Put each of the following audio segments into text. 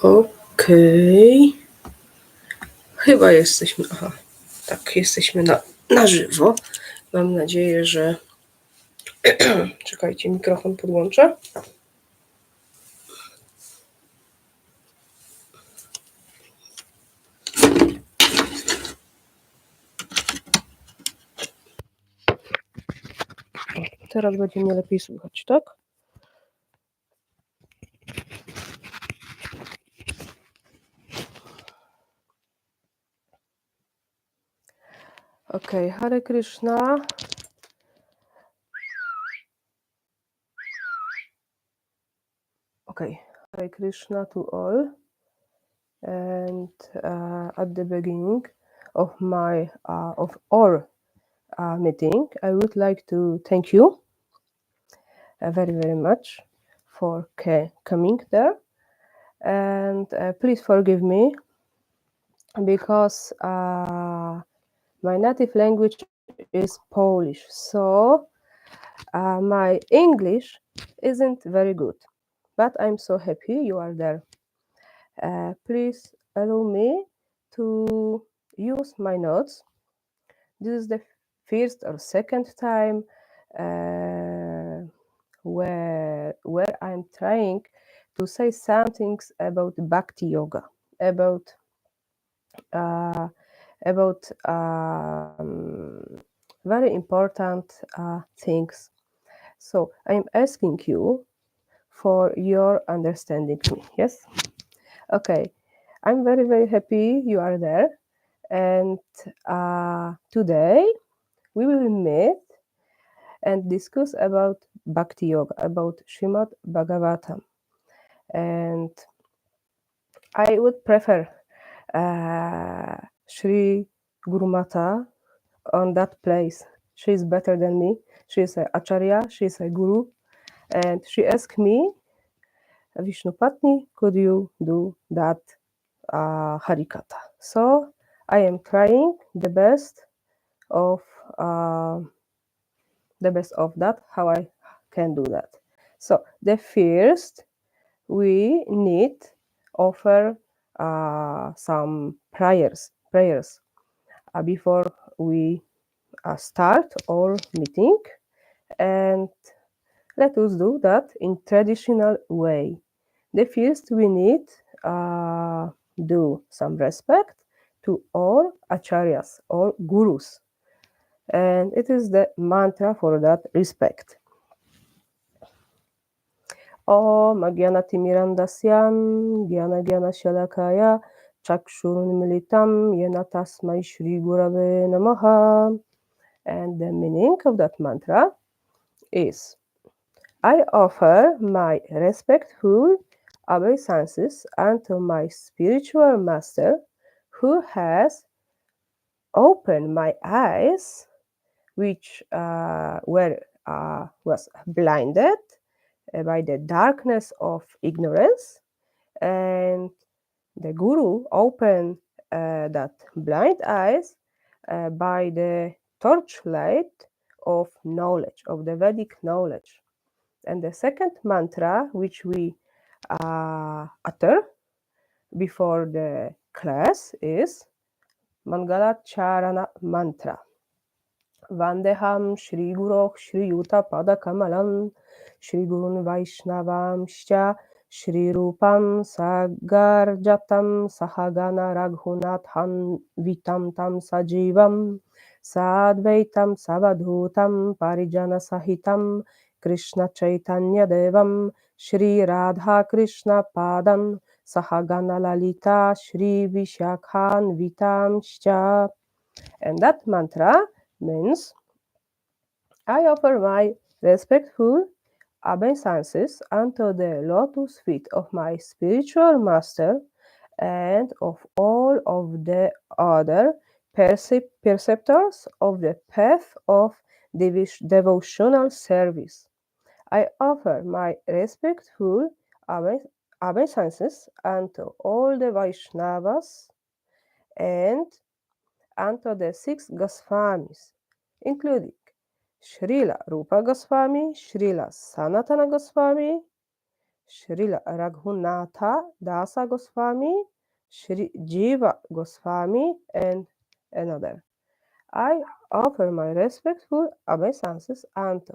Okej. Chyba jesteśmy. Aha, tak, jesteśmy na żywo. Mam nadzieję, że. Czekajcie, mikrofon podłączę. Teraz będzie mnie lepiej słychać, tak? Okej, Hare Krishna. Okay, Hare Krishna to all. And at the beginning of our meeting, I would like to thank you very, very much for coming there. And please forgive me because my native language is Polish, so my English isn't very good, but I'm so happy you are there. Please allow me to use my notes. This is the first or second time where I'm trying to say some things about Bhakti Yoga, about very important things. So I'm asking you for your understanding me. Yes. Okay. I'm very, very happy you are there. And today we will meet and discuss about Bhakti Yoga, about Srimad Bhagavatam. And I would prefer Sri Guru Mata on that place. She is better than me. She is a Acharya, she is a Guru. And she asked me, Vishnupatni, could you do that Harikatha? So I am trying the best of that, how I can do that. So the first we need offer some prayers before we start our meeting, and let us do that in traditional way. The first we need do some respect to all acharyas or gurus, and it is the mantra for that respect. Om Agyanatimirandasyan Gyana Shalakaya Chakshurunmilitam Yena Tasmai Shri Gurave Namaha. And the meaning of that mantra is: I offer my respectful obeisances unto my spiritual master who has opened my eyes, which was blinded by the darkness of ignorance, and the Guru opened that blind eyes by the torchlight of knowledge, of the Vedic knowledge. And the second mantra which we utter before the class is Mangalacharana mantra. Vandeham Shri Guru Shri Yuta Pada Kamalam Shri Gurun Vaishnavamscha Shri Rupam Sagarjatam Sahagana Raghunathan Vitam Tam Sajivam Sadvaitam Savadhutam Parijana Sahitam Krishna Chaitanya Devam Shri Radha Krishna Padam Sahagana Lalita Shri Vishakhan Vitamscha. And that mantra means I offer my respectful obeisances unto the lotus feet of my spiritual master and of all of the other perceptors of the path of devotional service. I offer my respectful obeisances unto all the Vaishnavas and unto the 6 Goswamis, including Srila Rupa Goswami, Srila Sanatana Goswami, Srila Raghunatha Dasa Goswami, Sri Jiva Goswami, and another. I offer my respectful obeisances unto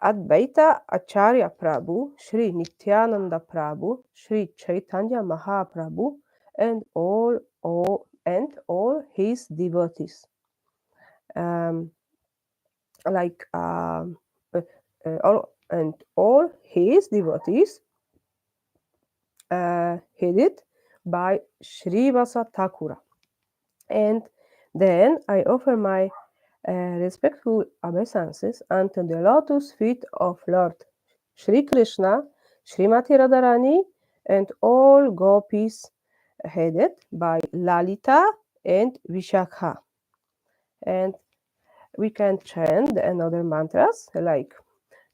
Advaita Acharya Prabhu, Sri Nityananda Prabhu, Sri Chaitanya Mahaprabhu, and all his devotees. Um, like all his devotees, headed by Srivasa Thakura. And then I offer my respectful obeisances unto the lotus feet of Lord Sri Krishna, Srimati Radharani, and all gopis headed by Lalita and Vishakha. And we can chant another mantras like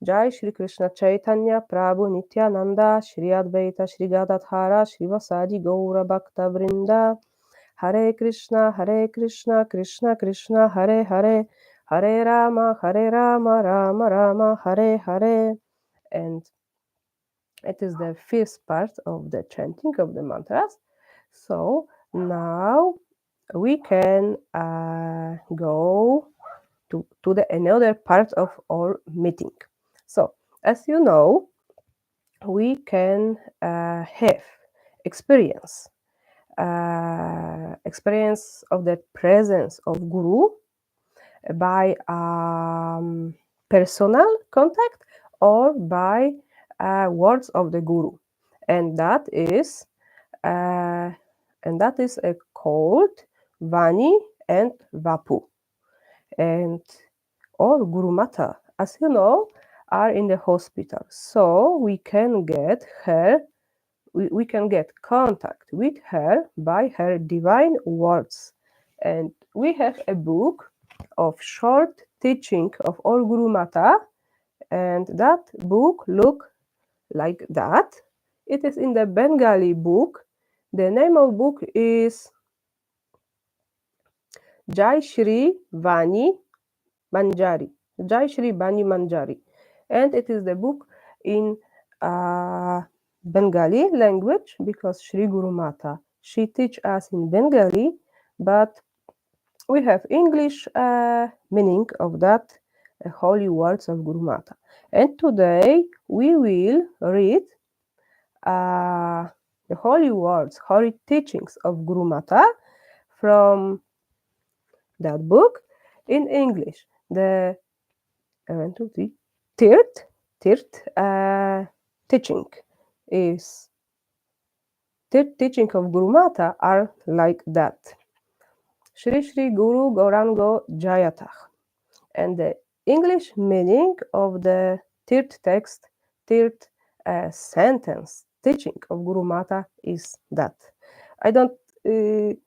Jai Shri Krishna Chaitanya Prabhu Nityananda Shri Advaita Shri Gadadhara Shri Vasadi Gaura Bhakta Vrinda Hare Krishna Krishna Krishna Hare Hare Hare Rama Rama Rama Hare Hare. And it is the fifth part of the chanting of the mantras. So now we can go to the another part of our meeting. So as you know, we can have experience of the presence of Guru by personal contact or by words of the Guru, and that is called Vani and Vapu, and or Guru Mata, as you know, are in the hospital, so we can get her. We can get contact with her by her divine words. And we have a book of short teaching of all Guru Mata, and that book look like that. It is in the Bengali book. The name of book is Jai Shri Vani Manjari. Jai Shri Vani Manjari. And it is the book in Bengali language because Shri Guru Mata, she teach us in Bengali, but we have English meaning of that holy words of Guru Mata. And today we will read the holy words, holy teachings of Guru Mata from that book in English. The third teaching is third teaching of Guru Mata are like that. Shri Shri Guru Gaurango Jayatah. And the English meaning of the third text, third sentence teaching of Guru Mata is that. I don't read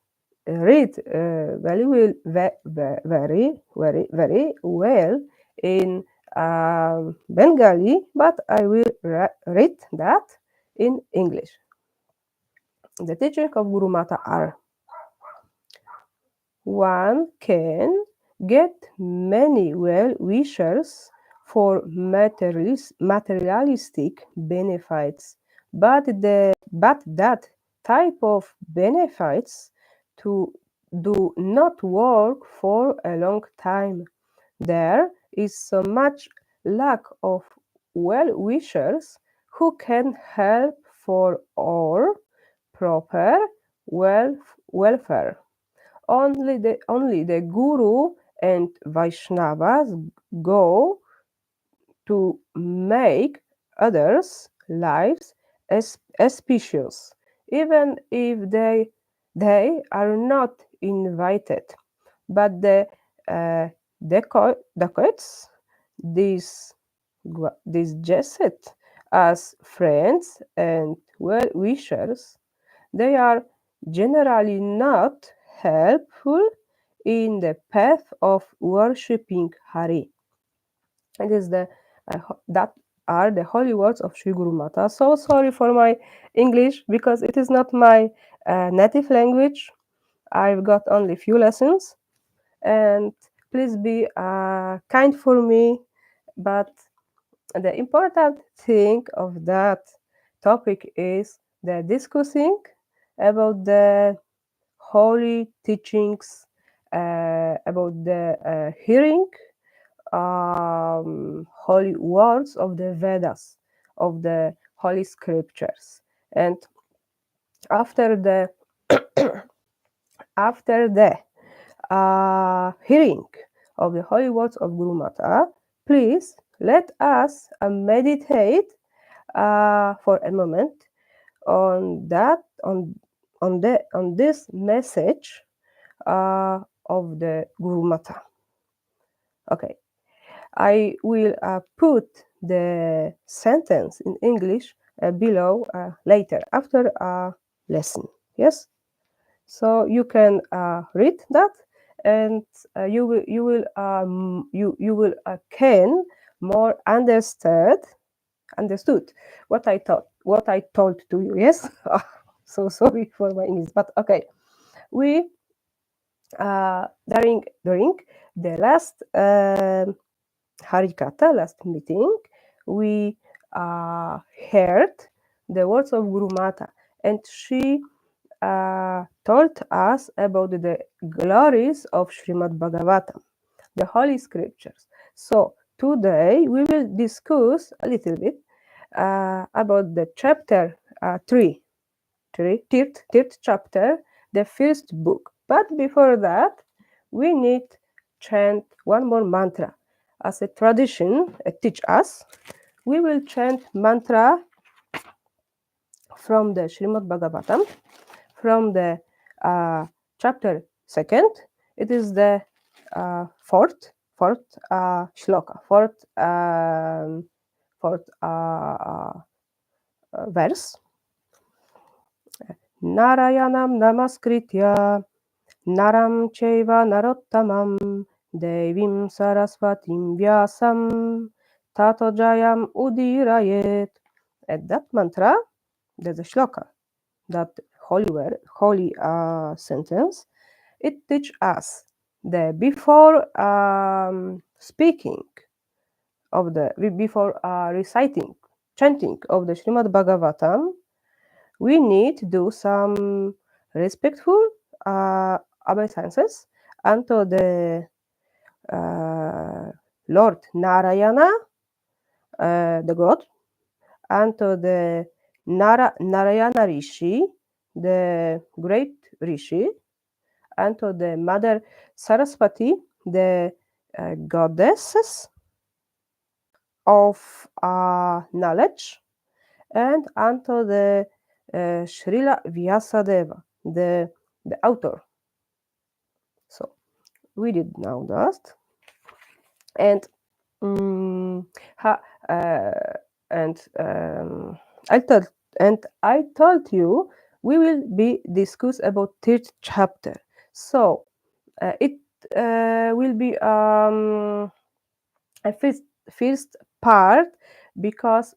very well in Bengali, but I will read that in English. The teaching of Guru Mata are: one can get many well-wishers for materialistic benefits, but that type of benefits do not work for a long time. There is so much lack of well-wishers who can help for our proper welfare. Only the Guru and Vaishnavas go to make others' lives auspicious, even if they are not invited. But the dacoits, disguised as friends and well-wishers, they are generally not helpful in the path of worshipping Hari. It is that are the holy words of Sri Guru Mata. So sorry for my English because it is not my native language. I've got only few lessons, and please be kind for me. But the important thing of that topic is the discussing about the holy teachings, about the hearing holy words of the Vedas, of the holy scriptures. And after the hearing of the holy words of Guru Mata, please let us meditate for a moment on that on this message of the Guru Mata. Okay, I will put the sentence in English below later after a lesson. Yes, so you can read that, and you will can more understood what I told to you. Yes, so sorry for my English, but okay. We during the last Harikata, last meeting, we heard the words of Guru Mata, and she told us about the glories of Srimad Bhagavatam, the Holy Scriptures. So today we will discuss a little bit about the chapter 3, third chapter, the first book. But before that, we need chant one more mantra. As a tradition teach us, we will chant mantra from the Srimad Bhagavatam, from the chapter second. It is the fourth shloka, fourth verse. Narayanam namaskritya naram chaiva narottamam devim sarasvatim vyasam tato jayam udirayet. At that mantra, there's a shloka, that holy sentence. It teaches us that before speaking of before reciting, chanting of the Srimad Bhagavatam, we need to do some respectful obeisances unto the Lord Narayana, the God, unto the Narayana Rishi, the great Rishi, unto the Mother Saraswati, the goddesses of knowledge, and unto the Srila Vyasadeva, the author. So we did now that, and I told you we will be discuss about third chapter. So it will be a first part, because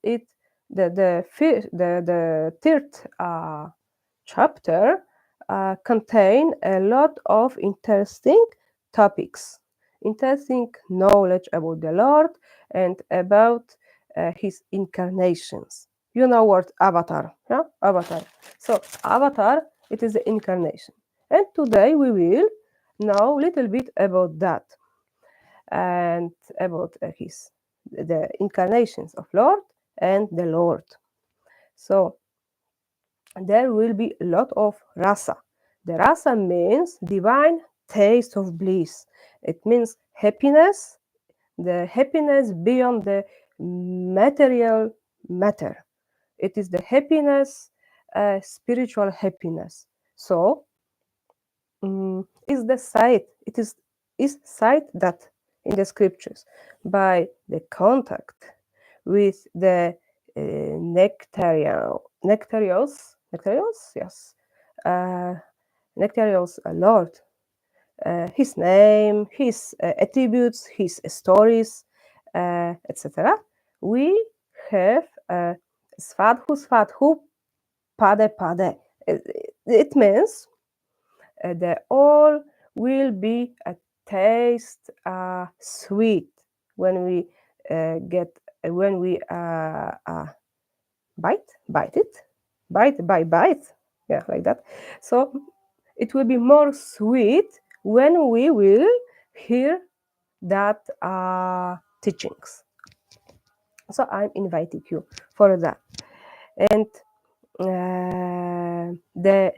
the third chapter contain a lot of interesting topics, interesting knowledge about the Lord and about his incarnations. You know what avatar, yeah? Avatar. So avatar, it is the incarnation. And today we will know a little bit about that, and about the incarnations of Lord and the Lord. So there will be a lot of rasa. The rasa means divine taste of bliss. It means happiness, the happiness beyond the material matter. It is the happiness, spiritual happiness. So is the sight. It is sight that in the scriptures by the contact with the nectarios, yes, nectarios Lord, his name, his attributes, his stories, etc. We have svadhu pade. It means the all will be a taste sweet when we get when we bite it, bite, yeah, like that. So it will be more sweet when we will hear that teachings. So I'm inviting you for that. And the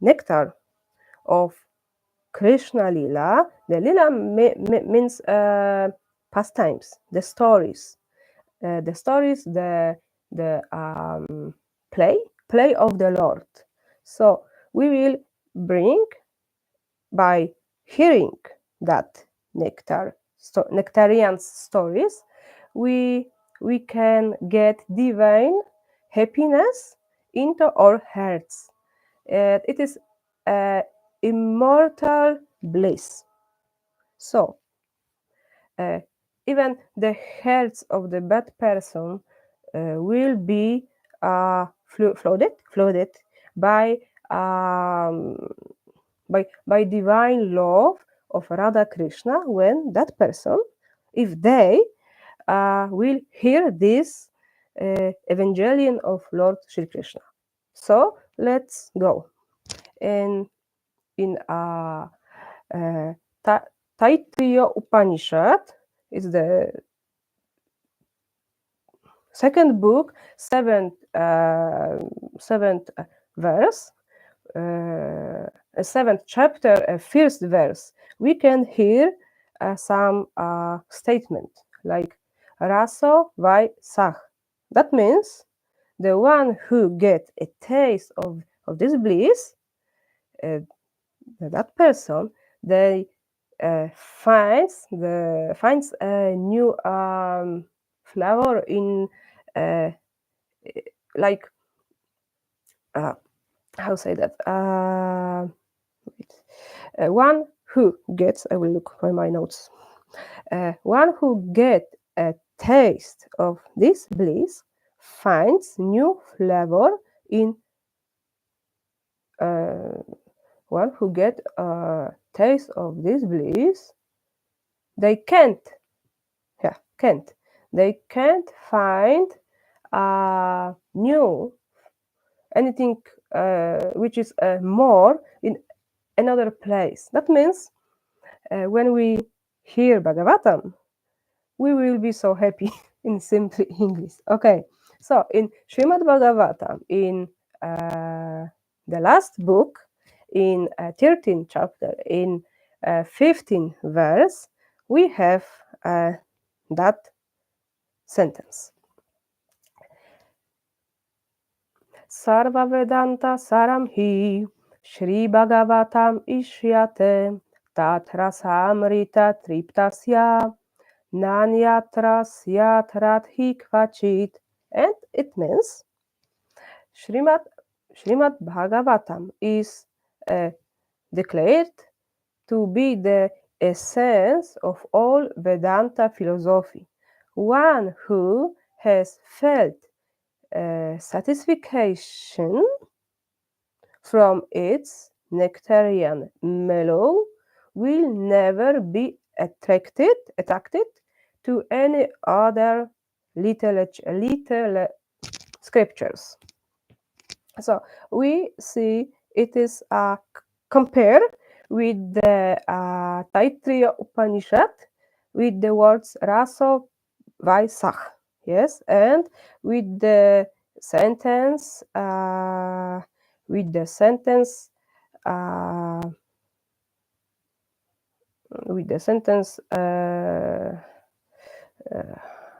nectar of Krishna Lila, the Lila means pastimes, the stories, the play of the Lord. So we will bring by hearing that nectarian stories, we can get divine happiness into our hearts. It is immortal bliss. So uh, even the hearts of the bad person will be flooded by um, by divine love of Radha Krishna when that person, if they will hear this Evangelion of Lord Shri Krishna. So let's go. And in Taittiriya Upanishad is the second book, seventh verse, seventh chapter, first verse. We can hear some statement like Raso vai sach. That means the one who get a taste of this bliss, that person, they finds a new flavor in uh, like how say that one who gets, I will look for my notes, one who get a taste of this bliss finds new flavor in one who get a taste of this bliss, they can't find new anything which is more in another place. That means when we hear Bhagavatam, we will be so happy in simple English. Okay, so in Srimad Bhagavatam, in the last book, in 13th chapter, in 15th verse, we have that sentence. Sarva Vedanta Saram Hi Shri Bhagavatam Ishyate Tatrasamrita Triptasya Nanyatra Radhi Kvachit. And it means Srimad Bhagavatam is declared to be the essence of all Vedanta philosophy. One who has felt satisfaction from its nectarian mellow will never be attracted to any other little scriptures. So we see it is compared with the Taittiriya Upanishad with the words Raso Vaisakh, yes, and with the sentence with the sentence I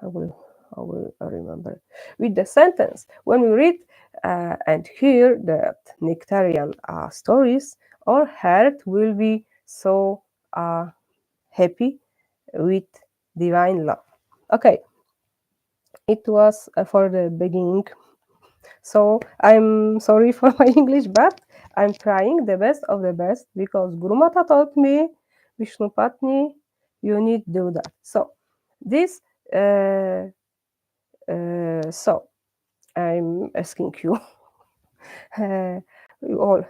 will remember with the sentence when we read and hear that nectarian stories, our heart will be so happy with divine love. Okay, it was for the beginning. So I'm sorry for my English, but I'm trying the best of the best because Guru Mata taught me, Vishnupatni, you need to do that. So this, so I'm asking you, you all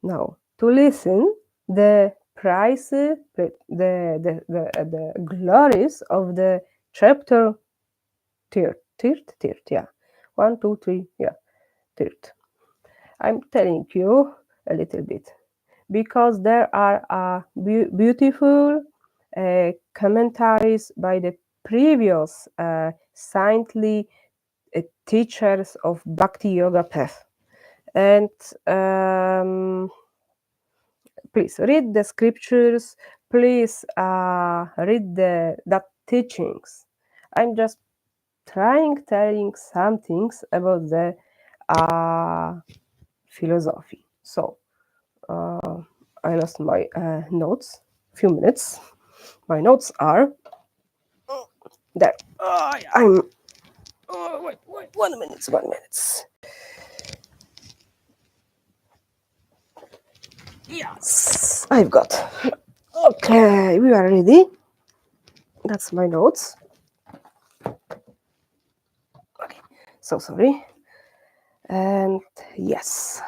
now to listen the prices, the glories of the chapter third, yeah. 1, 2, 3, yeah, third. I'm telling you a little bit because there are beautiful commentaries by the previous saintly teachers of Bhakti Yoga path. And please read the scriptures. Please read that teachings. I'm just telling some things about the philosophy. So I lost my notes. Few minutes. My notes are there. I'm. Wait. 1 minute. 1 minute. Yes, I've got. Okay, we are ready. That's my notes. Okay, so sorry. And yes,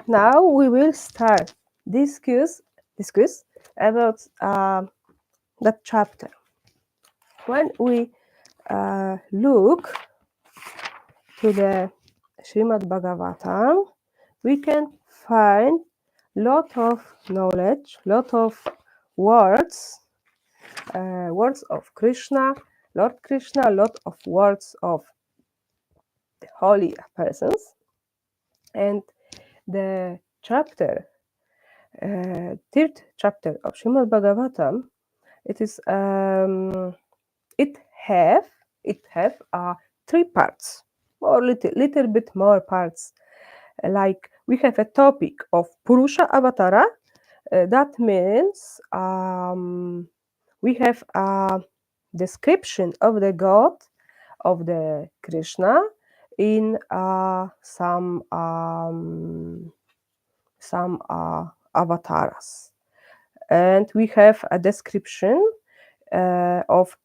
now we will start discuss about that chapter. When we look to the Srimad Bhagavatam, we can find lot of knowledge, lot of words, words of Krishna, Lord Krishna, lot of words of the holy persons, and the chapter, third chapter of Srimad Bhagavatam, it is it have three parts, or little bit more parts. Like we have a topic of Purusha Avatara. That means we have a description of the God of the Krishna in some avatars, and we have a description of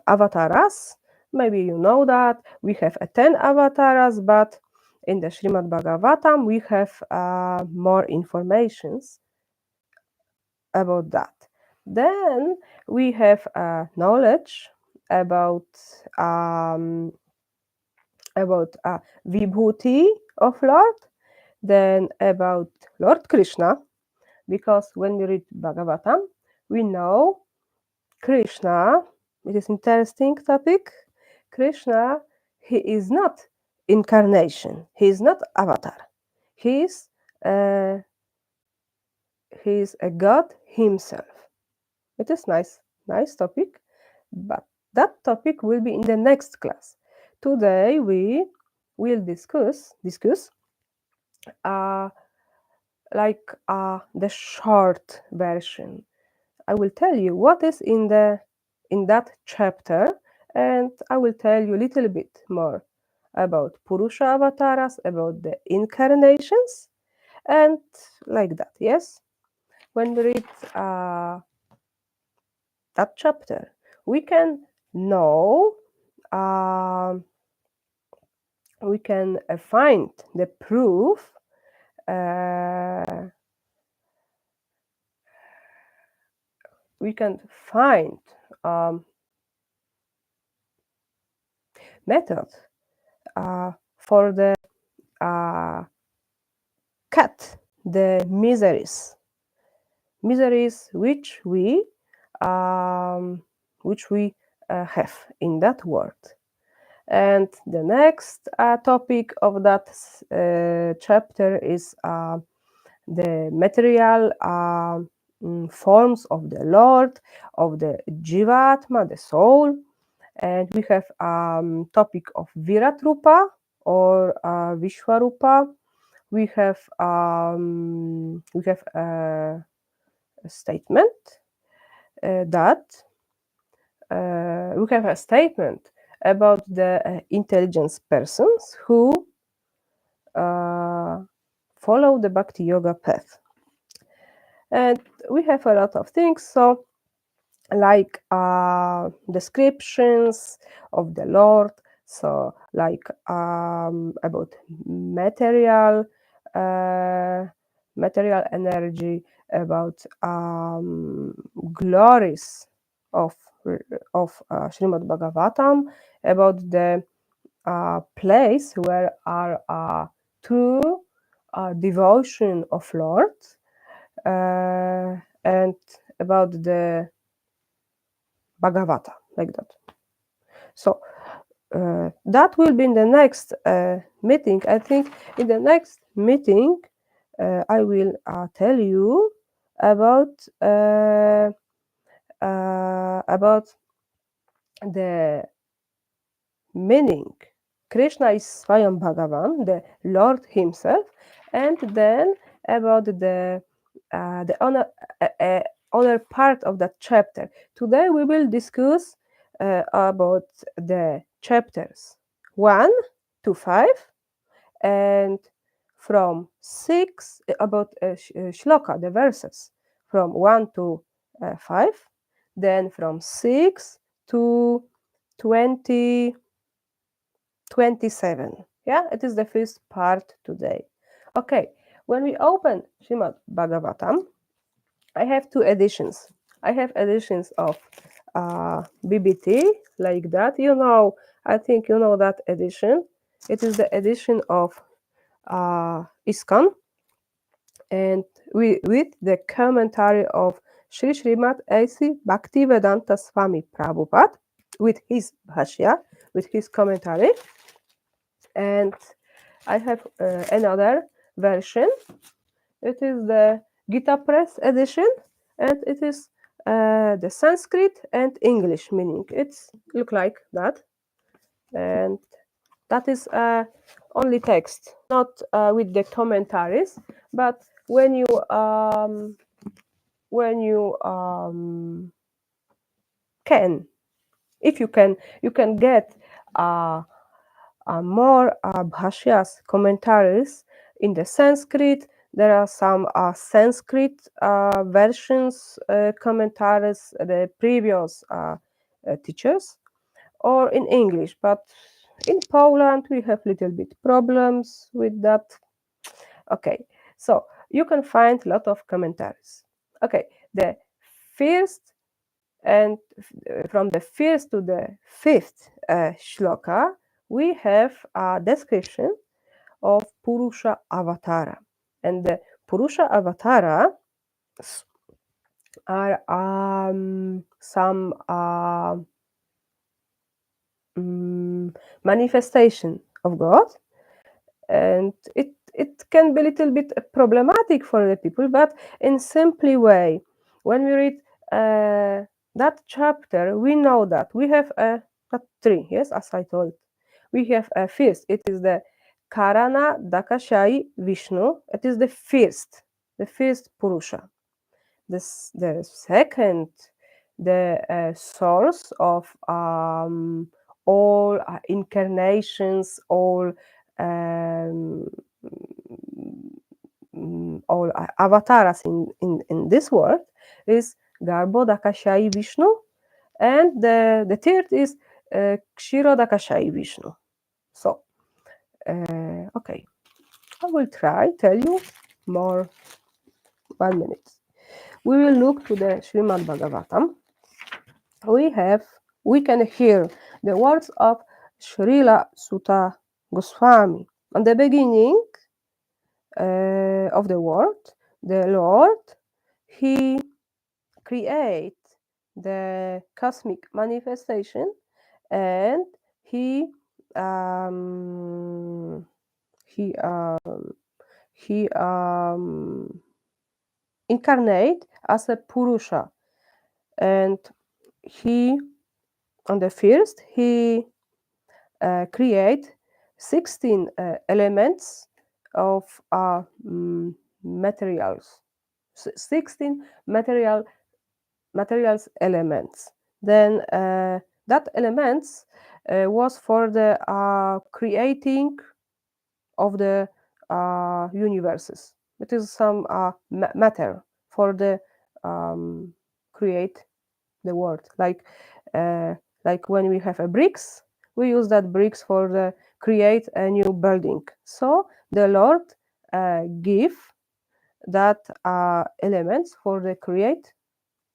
avatars. Maybe you know that we have 10 avatars, but in the Srimad Bhagavatam we have more informations about that. Then we have knowledge about Vibhuti of Lord, then about Lord Krishna, because when we read Bhagavatam, we know Krishna. It is interesting topic. Krishna, he is not incarnation. He is not avatar. He is a God himself. It is nice topic, but that topic will be in the next class. Today we will discuss the short version. I will tell you what is in that chapter, and I will tell you a little bit more about Purusha avatars, about the incarnations, and like that. Yes, when we read that chapter, we can know, we can find the proof. We can find method for the cut the miseries which we have in that world. And the next topic of that chapter is the material forms of the Lord, of the Jivatma, the soul. And we have topic of Viratrupa or Vishwarupa. We have a statement that we have a statement about the intelligence persons who follow the Bhakti Yoga path. And we have a lot of things, so like descriptions of the Lord, so like about material energy, about glories of Srimad Bhagavatam, about the place where are true devotion of Lord, and about the Bhagavata, like that. So that will be in the next meeting. I think in the next meeting I will tell you about the meaning. Krishna is Swayam Bhagavan, the Lord Himself, and then about the other part of that chapter. Today we will discuss about the chapters 1 to 5, and from 6 about shloka, the verses from 1 to 5, then from 6 to 20 27. Yeah, it is the first part today. Okay, when we open Srimad Bhagavatam, I have two editions. I have editions of BBT, like that. I think you know that edition. It is the edition of ISKCON, and with the commentary of Srimad A.C. Bhaktivedanta Swami Prabhupada, with his bhashya, with his commentary. And I have another version. It is the Gita Press edition, and it is the Sanskrit and English meaning. It's look like that, and that is only text, not with the commentaries. But when you can, if you can get more bhashyas, commentaries in the Sanskrit. There are some Sanskrit versions, commentaries, the previous teachers, or in English. But in Poland, we have little bit problems with that. Okay, so you can find a lot of commentaries. Okay, the first and from the first to the fifth shloka, we have a description of Purusha Avatara. And the Purusha Avatara are some manifestation of God, and it can be a little bit problematic for the people, but in simply way, when we read that chapter, we know that we have that three, yes, as I told. We have a first, it is the Karana Dakashai Vishnu. It is the first Purusha. The second, the source of all incarnations, um, all avatars in this world, is Garbo Dakashai Vishnu, and the third is Kshiro Dakashai Vishnu. So, okay, I will try tell you more. 1 minute. We will look to the Srimad Bhagavatam. We can hear the words of Srila Sutta Goswami. On the beginning of the world, the Lord, He create the cosmic manifestation, and He um, he um, he incarnate as a Purusha, and he on the first he create 16 elements of materials, 16 materials elements. Then that elements was for the creating of the universes. It is some matter for the create the world. Like when we have a bricks, we use that bricks for the create a new building. So the Lord give that elements for the create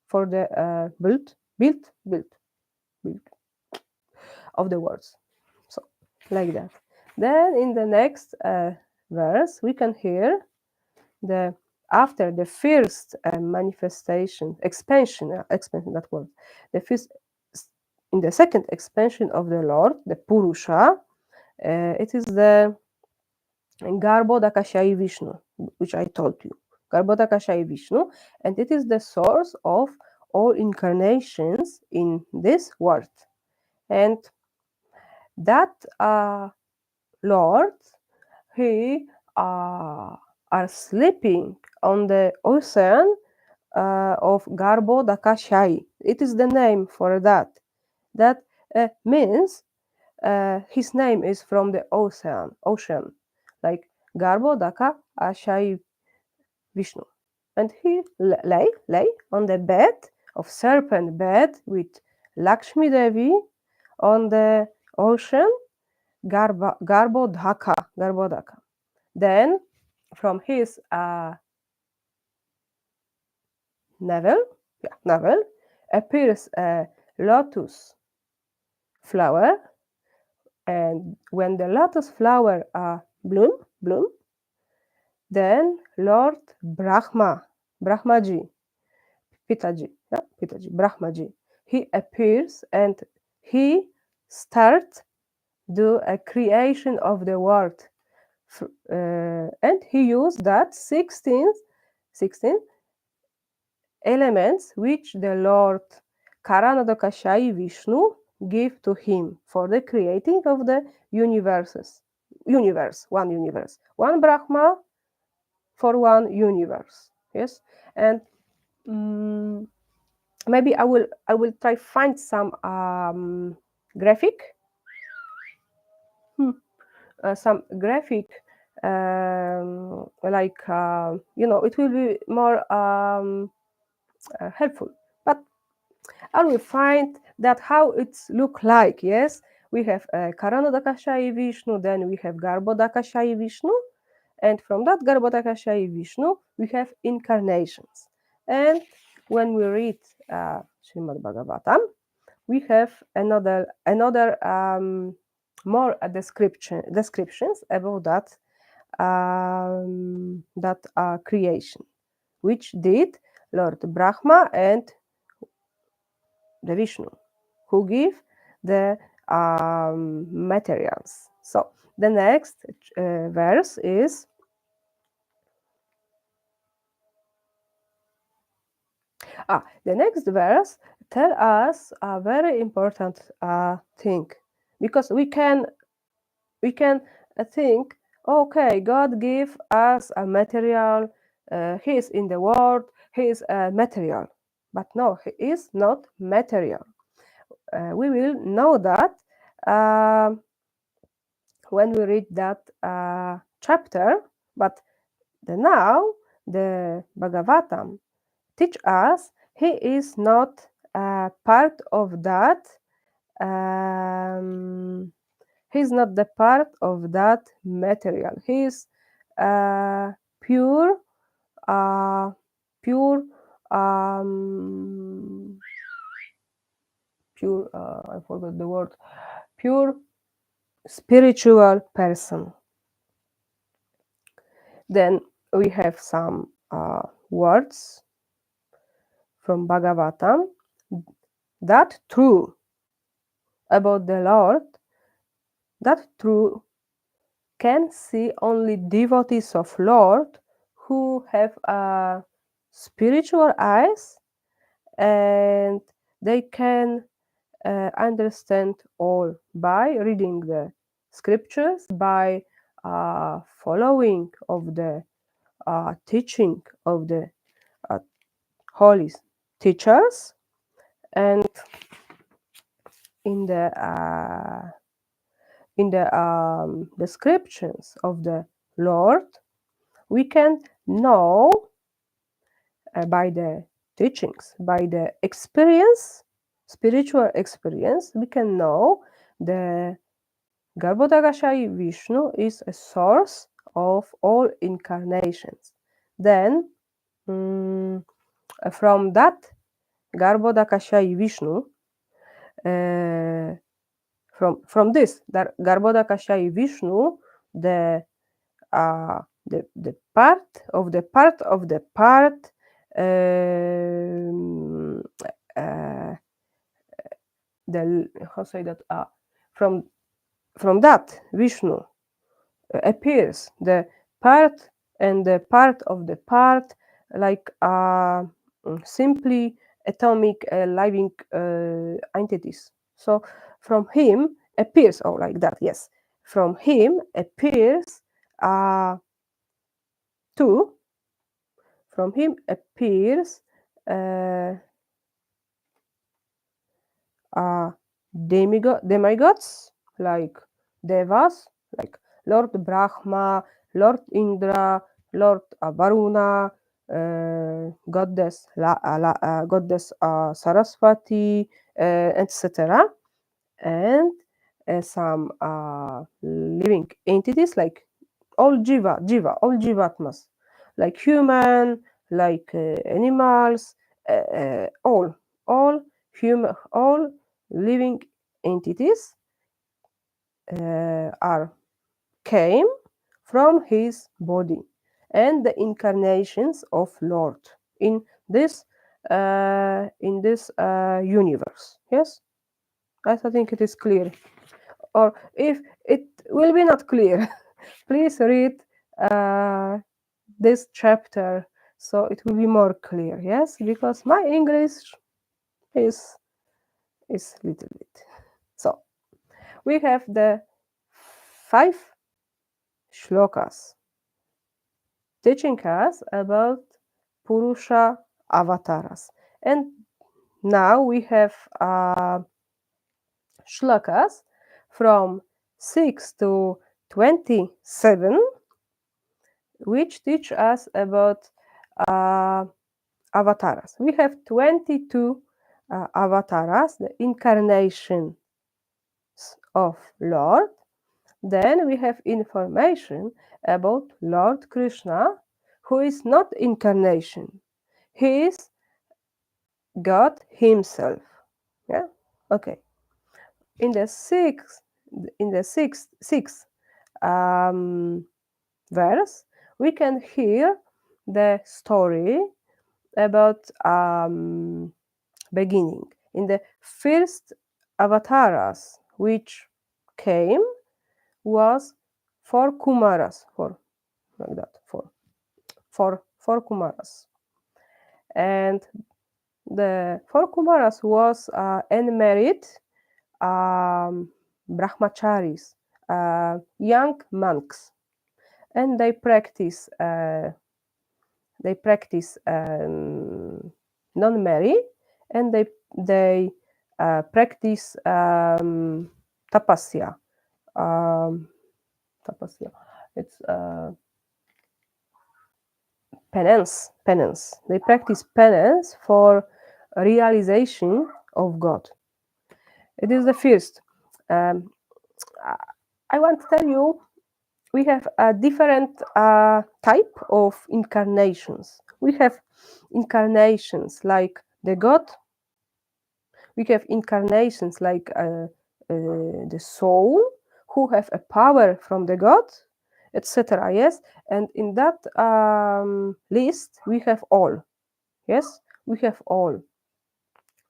for the build of the words. So like that. Then in the next verse we can hear the after the first manifestation expansion that word the first in the second expansion of the Lord, the Purusha, it is the Garbhodakashayi Vishnu, which I told you. Garbhodakashayi Vishnu, and it is the source of all incarnations in this world. And that Lord, he are sleeping on the ocean of Garbhodakashayi. It is the name for that. That means his name is from the ocean, like Garbhodaka Ashai Vishnu. And he lay on the bed of serpent bed with Lakshmi Devi on the ocean Garbhodaka. Then from his navel appears a lotus flower, and when the lotus flower bloom, then Lord Brahmaji, Brahmaji, he appears and he starts the creation of the world, and he used that 16 elements which the Lord Karanodakashayi Vishnu gave to him for the creating of the one Brahma for one universe. Yes, and maybe I will try find some graphic, some graphic, like it will be more helpful. But I will find that how it's look like. Yes, we have Karanodakashayi Vishnu, then we have Garbhodakashayi Vishnu, and from that Garbhodakashayi Vishnu we have incarnations. And when we read Srimad Bhagavatam, we have another more descriptions about that creation, which did Lord Brahma and the Vishnu, who give the materials. So the next verse is the next verse tell us a very important thing, because we can think, okay, God gave us a material, he is in the world, he is a material, but no, he is not material. We will know that when we read that chapter, but now the Bhagavatam teach us he is not part of that. He's not the part of that material. He is pure, pure, pure. I forgot the word. Pure spiritual person. Then we have some words from Bhagavatam that true about the Lord, that true can see only devotees of Lord who have spiritual eyes, and they can understand all by reading the scriptures, by following of the teaching of the holy teachers, and in the descriptions of the Lord, we can know by the teachings, by the experience, spiritual experience, we can know the Garbhodakashayi Vishnu is a source of all incarnations. Then from that Garbhodakashayi Vishnu, from this Garbhodakashayi Vishnu, the part of the part of the part the how say that from that Vishnu appears the part and the part of the part like simply atomic living entities. So from him appears, oh, like that, yes. From him appears two. From him appears demigods like devas, like Lord Brahma, Lord Indra, Lord Varuna, goddess Saraswati, etc. And some living entities like all all jivatmas, like human, like animals, all all living entities are came from his body and the incarnations of Lord in this universe. Yes, I think it is clear. Or if it will be not clear, please read uh, this chapter so it will be more clear. Yes, because my English is little bit. So we have the 5 shlokas teaching us about Purusha avatars, and now we have shlokas from 6 to 27 which teach us about avatars. We have 22 avatars, the incarnations of Lord. Then we have information about Lord Krishna, who is not incarnation. He is God himself. Yeah. Okay. In the sixth verse, we can hear the story about beginning. In the first avatars which came was 4 Kumaras, for like that, four Kumaras, and the 4 Kumaras was unmarried Brahmacharis, young monks, and they practice non-marry, and they practice tapasya. Tapasya. It's penance. They practice penance for realization of God. It is the first. I want to tell you, we have a different type of incarnations. We have incarnations like the God. We have incarnations like the soul, who have a power from the God, etc. Yes, and in that list we have all. Yes, we have all.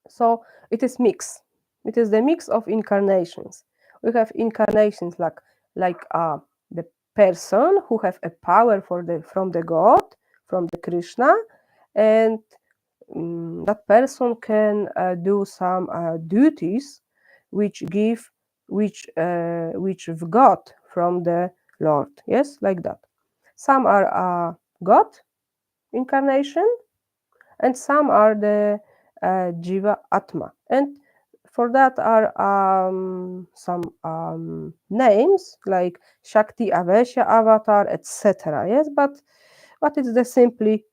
So it is mix. It is the mix of incarnations. We have incarnations like the person who have a power from the God, from the Krishna, and that person can do some duties which we've got from the Lord. Yes, like that. Some are God incarnation, and some are the Jiva Atma. And for that are some names like Shakti Avesha Avatar, etc. Yes, but it's the simply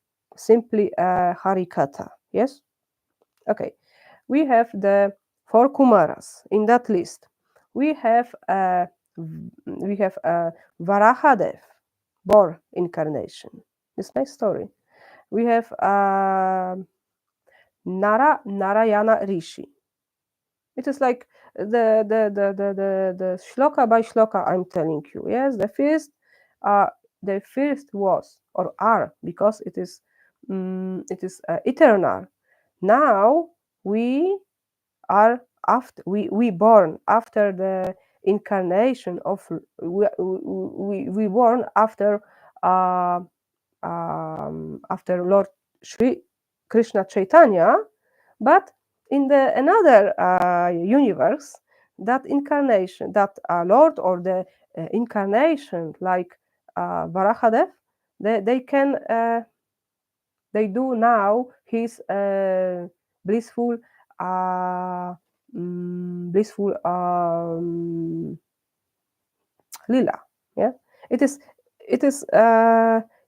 Harikatha. Yes. Okay. We have the 4 Kumaras in that list. We have Varahadev, Bor incarnation. This nice story. We have Narayana Rishi. It is like the shloka by shloka I'm telling you. Yes, the first was or are, because it is eternal. Now we are after we born after the incarnation of we born uh, after Lord Sri Krishna Chaitanya, but in the another universe, that incarnation, that Lord or the incarnation like Varahadev, they can they do now his blissful blissful lila. Yeah, it is it is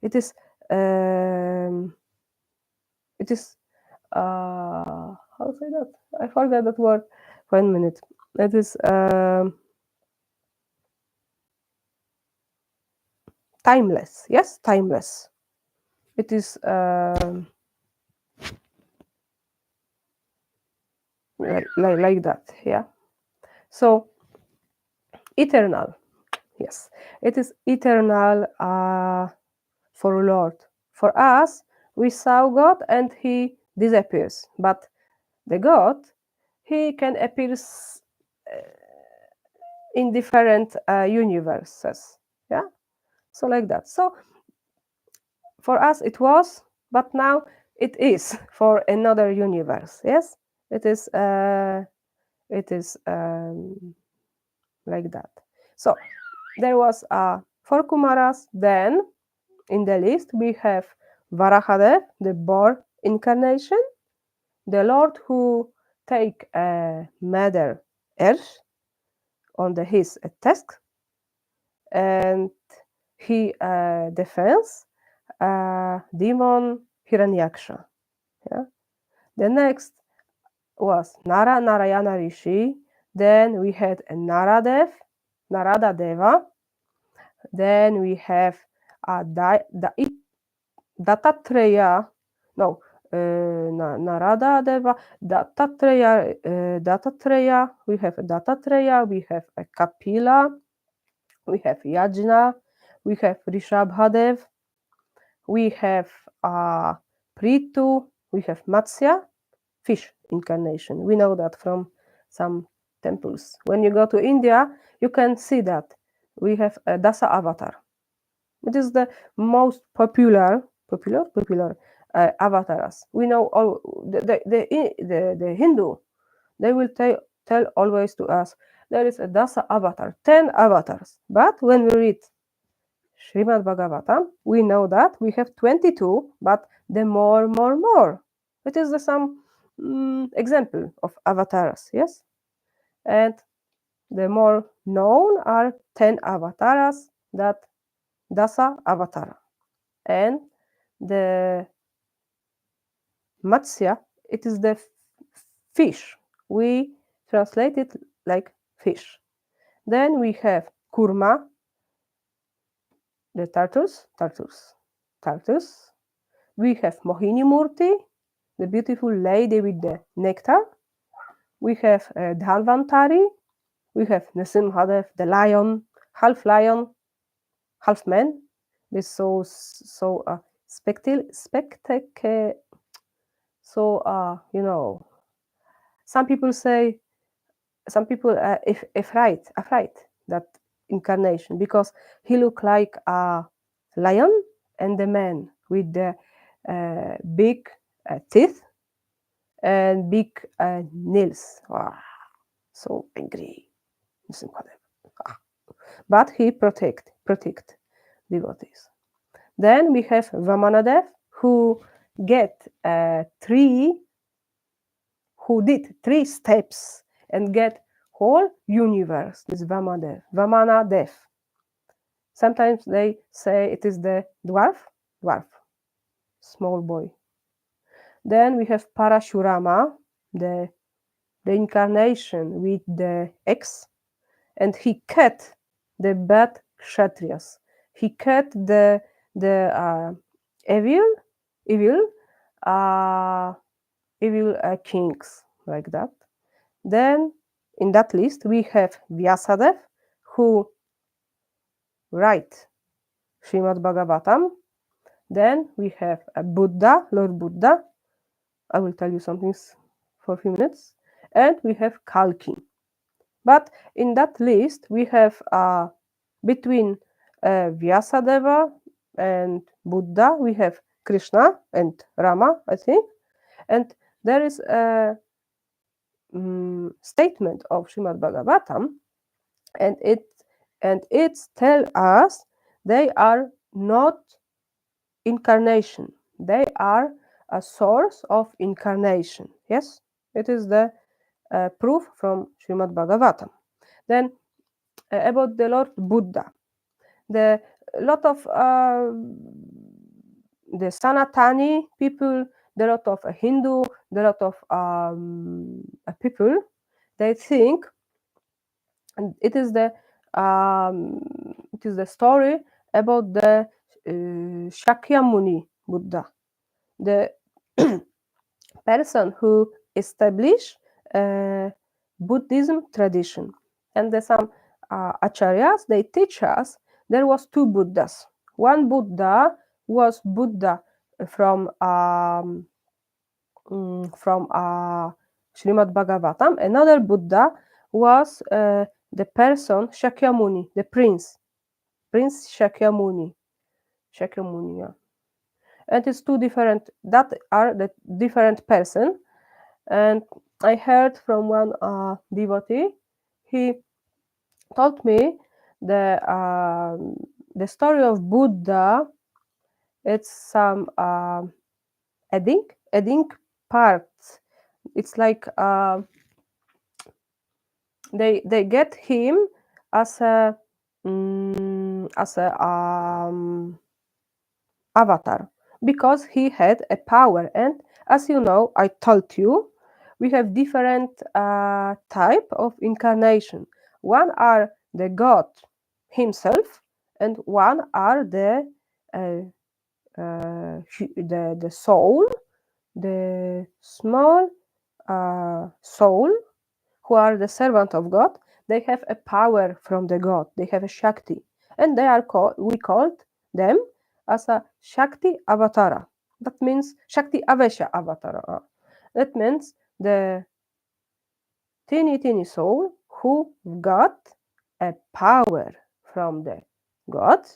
it is um, it is how to say that? I forgot that word. 1 minute. It is timeless. Yes, timeless. It is like that. Yeah. So eternal. Yes, it is eternal for Lord. For us, we saw God and He disappears. But the God, He can appear in different universes. Yeah. So like that. So for us it was, but now it is for another universe. Yes, it is. It is like that. So there was four Kumaras. Then in the list we have Varahadev, the boar incarnation, the Lord who take Mother Earth on his task, and he defends demon Hiranyaksha. Yeah. The next was Narayana Rishi. Then we had Narada Deva. Then we have Dattatreya. No, Narada Deva, Dattatreya. We have Dattatreya. We have Kapila. We have Yajna. We have Rishabhadev. We have Prithu. We have Matsya, fish incarnation. We know that from some temples. When you go to India, you can see that we have a Dasa avatar. It is the most popular avatars. We know all the Hindu. They will tell always to us there is a Dasa avatar, 10 avatars. But when we read Srimad Bhagavatam, we know that we have 22, but the more. It is the some example of avatars, yes? And the more known are 10 avatars, that Dasa Avatara. And the Matsya, it is the fish. We translate it like fish. Then we have Kurma, the turtles. We have Mohini Murti, the beautiful lady with the nectar. We have Dhalvantari. We have Nrsimhadev, the lion, half man. This so spectacular. So some people afraid that incarnation because he look like a lion and the man with the big teeth and big nails. So angry. But he protect devotees. Then we have Vamanadev, who did 3 steps and get whole universe. This Vamanadev. Sometimes they say it is the dwarf, small boy. Then we have Parashurama, the incarnation with the X, and he cut the bad kshatriyas. He cut the evil, evil, uh, evil kings like that. Then in that list we have Vyasadeva, who write Srimad Bhagavatam. Then we have Buddha, Lord Buddha. I will tell you something for a few minutes. And we have Kalki. But in that list we have between Vyasadeva and Buddha, we have Krishna and Rama, I think. And there is a statement of Srimad Bhagavatam, and it tells us they are not incarnation. They are a source of incarnation. Yes, it is the proof from Srimad Bhagavatam. Then about the Lord Buddha, the lot of the Sanatani people, the lot of Hindu, the lot of people, they think, and it is the story about the Shakyamuni Buddha, the person who established Buddhism tradition. And there's some acharyas, they teach us there was two Buddhas. One Buddha was Buddha from Srimad Bhagavatam. Another Buddha was the person Shakyamuni, the Prince Shakyamuni. Yeah. And it's two different, that are the different person. And I heard from one devotee, he told me the story of Buddha. It's some adding parts. It's like they get him as a avatar, because he had a power. And as you know, I told you, we have different type of incarnation. One are the God himself, and one are the soul, the small soul, who are the servant of God. They have a power from the God. They have a Shakti, and they are we called them as a Shakti Avatara. That means Shakti Avesha Avatara. That means the teeny soul who got a power from the God,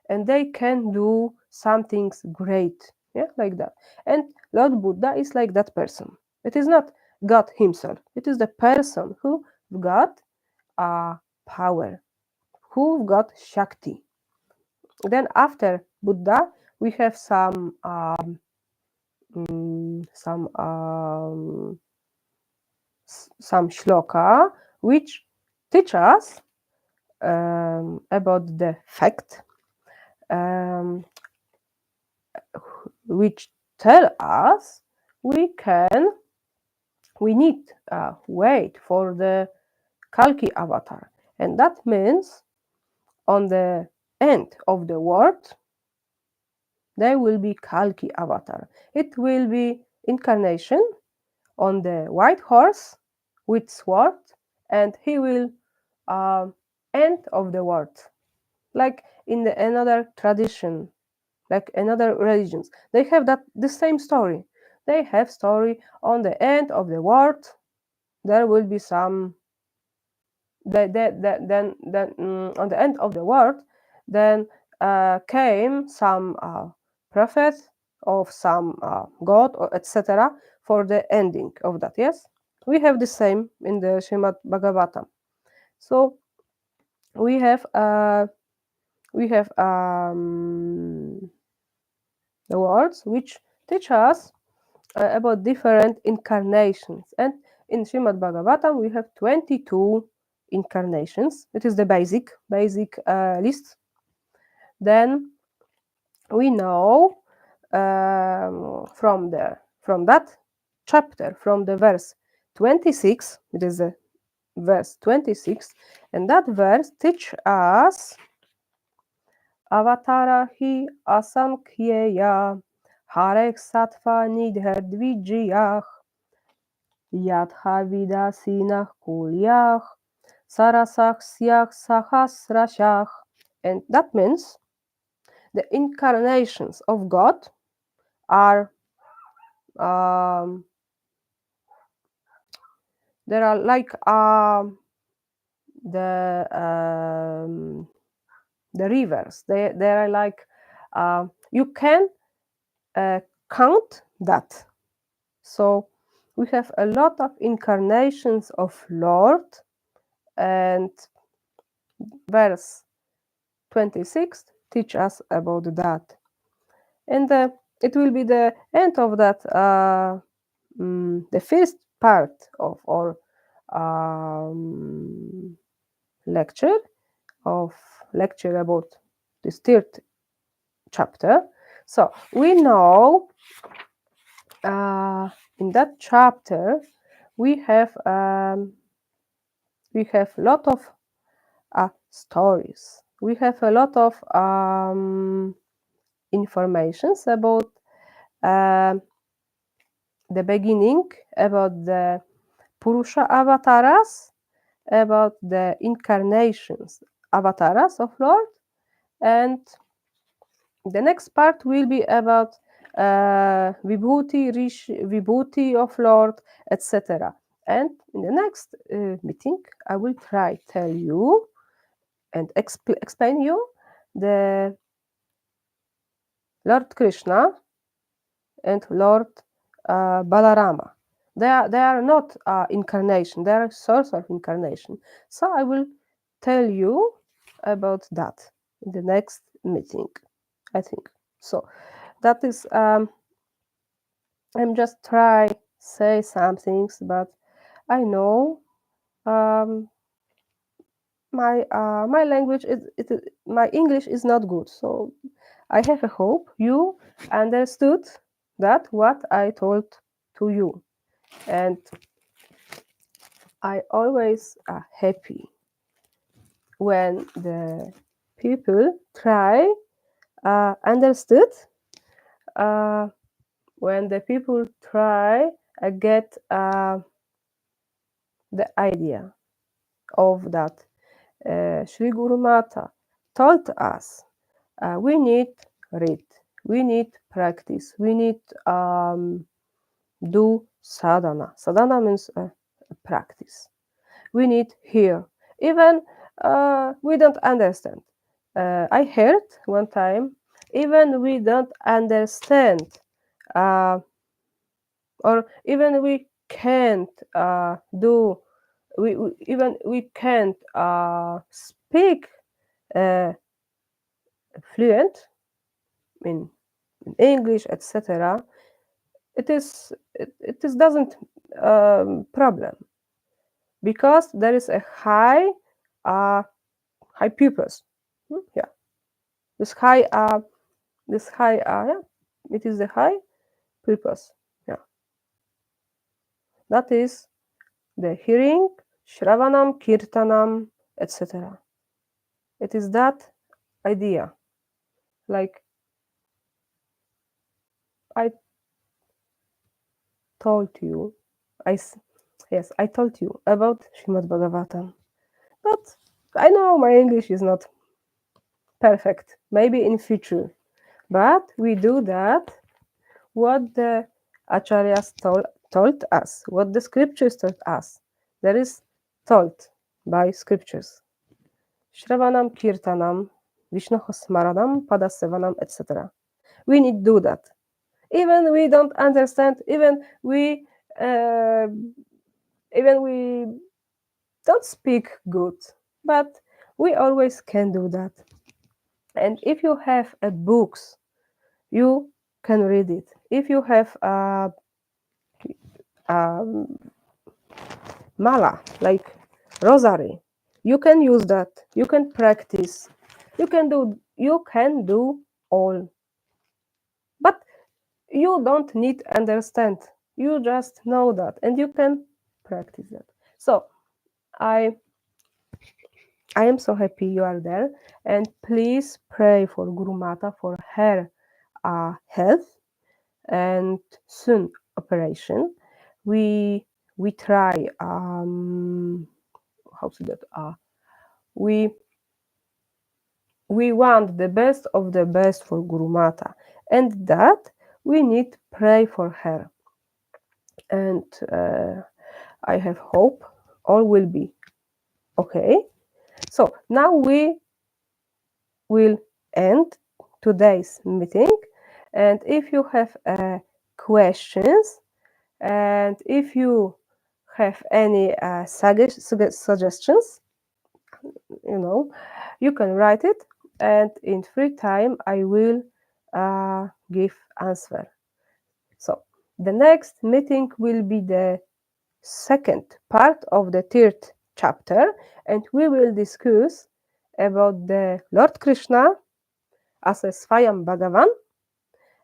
and they can do something great. Yeah, like that. And Lord Buddha is like that person. It is not God himself. It is the person who got power, who got Shakti. Then after Buddha, we have some shloka which teach us about the fact, which tell us we need wait for the Kalki avatar, and that means on the end of the world there will be Kalki avatar. It will be incarnation on the white horse with sword, and he will end of the world, like in another tradition, like another religions. They have the same story. They have story on the end of the world. There will be some. Then on the end of the world, then came some prophet of some god, or etc., for the ending of that. Yes, we have the same in the Srimad Bhagavatam. So we have the words which teach us about different incarnations. And in Srimad Bhagavatam we have 22 incarnations. It is the basic list. Then we know from that chapter, from the verse 26, it is the verse 26, and that verse teach us avatara hi asankhyeya, harek sattva nidher dvijiyah, yadha vidasinah kulyah, sarasach syach sahasrashach. And that means the incarnations of God are there are like the rivers. They are like you can count that. So we have a lot of incarnations of Lord, and verse 26 teach us about that. And it will be the end of that, the first part of our lecture about this third chapter. So we know in that chapter we have a lot of stories. We have a lot of informations about the beginning, about the Purusha avatars, about the incarnations avatars of Lord, and the next part will be about Vibhuti of Lord, etc. And in the next meeting, I will try tell you and explain you the Lord Krishna and Lord Balarama. They are not incarnation; they are source of incarnation. So I will tell you about that in the next meeting, I think. So that is I'm just try say some things, but I know my language my English is not good, so I have a hope you understood that what I told to you, and I always are happy when the people try understood, when the people try get the idea of that. Sri Guru Mata told us we need read, we need practice, we need do sadhana. Sadhana means practice. We need hear. Even we don't understand. I heard one time, even we don't understand, or even we can't do. We can't speak fluent in English, etc. It is doesn't problem, because there is a high purpose. Yeah, this high yeah, it is the high purpose. Yeah, that is the hearing, Shravanam, Kirtanam, etc. It is that idea. Like I told you, yes, I told you about Srimad Bhagavatam, but I know my English is not perfect. Maybe in future, but we do that. What the acharyas told us, what the scriptures told us, that is told by scriptures. Shravanam, Kirtanam, Vishnu Smaranam, Padasevanam, etc. We need to do that. Even we don't understand, even we don't speak good, but we always can do that. And if you have a books, you can read it. If you have a mala, like rosary, you can use that. You can practice. You can do all. But you don't need understand. You just know that, and you can practice that. So I I am so happy you are there, and please pray for Guru Mata for her health and soon operation. We try how to that we want the best of the best for Guru Mata, and that we need pray for her. And I have hope all will be okay. So now we will end today's meeting, and if you have questions and if you have any suggestions, you can write it, and in free time I will give answer. So the next meeting will be the second part of the third chapter, and we will discuss about the Lord Krishna as a Swayam Bhagavan,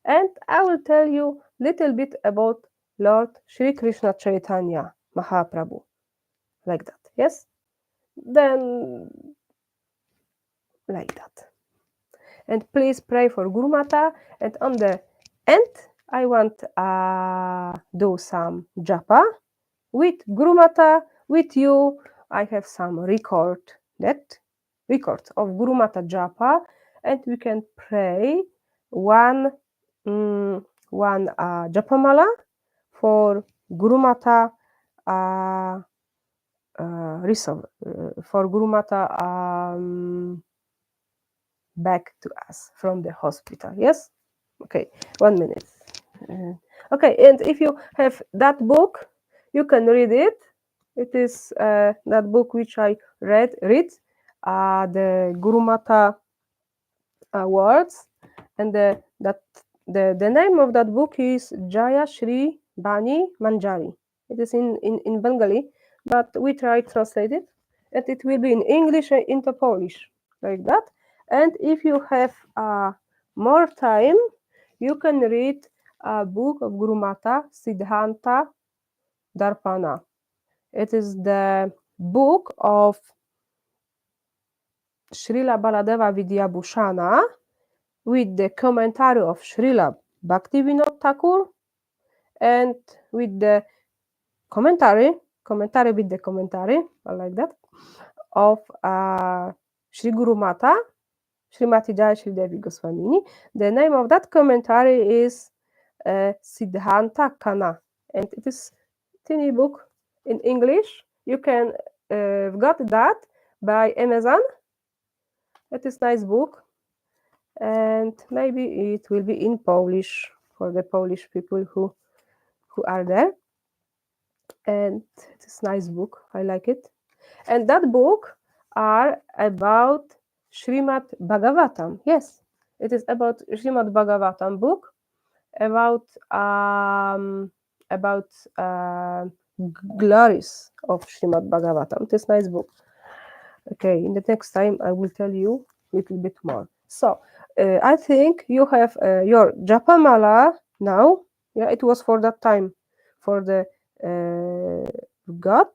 and I will tell you little bit about Lord Shri Krishna Chaitanya Mahaprabhu, like that. Yes, then like that. And please pray for Guru Mata. And on the end, I want do some japa with Guru Mata, with you. I have some record of Guru Mata japa, and we can pray one japamala for Guru Mata for Guru Mata back to us from the hospital. Yes? Okay, 1 minute. Okay, and if you have that book, you can read it. It is that book which I read the Guru Mata words, and the name of that book is Jaya Shri Bani Manjari. It is in Bengali, but we try to translate it, and it will be in English and into Polish, like that. And if you have more time, you can read a book of Guru Mata, Siddhanta Darpana. It is the book of Srila Baladeva Vidyabhushana with the commentary of Srila Bhaktivinoda Thakur, and with the commentary with the commentary, I like that, of Sri Guru Mata, Srimati Jaya Shri Devi Goswamini. The name of that commentary is Siddhanta Kana, and it is tiny book in English. You can got that by Amazon. It is nice book, and maybe it will be in Polish for the Polish people who are there. And it is nice book. I like it. And that book are about Srimad Bhagavatam. Yes, it is about Srimad Bhagavatam book about glories of Srimad Bhagavatam. It is nice book. Okay, in the next time I will tell you a little bit more. So I think you have your Japamala now. Yeah, it was for that time for the God.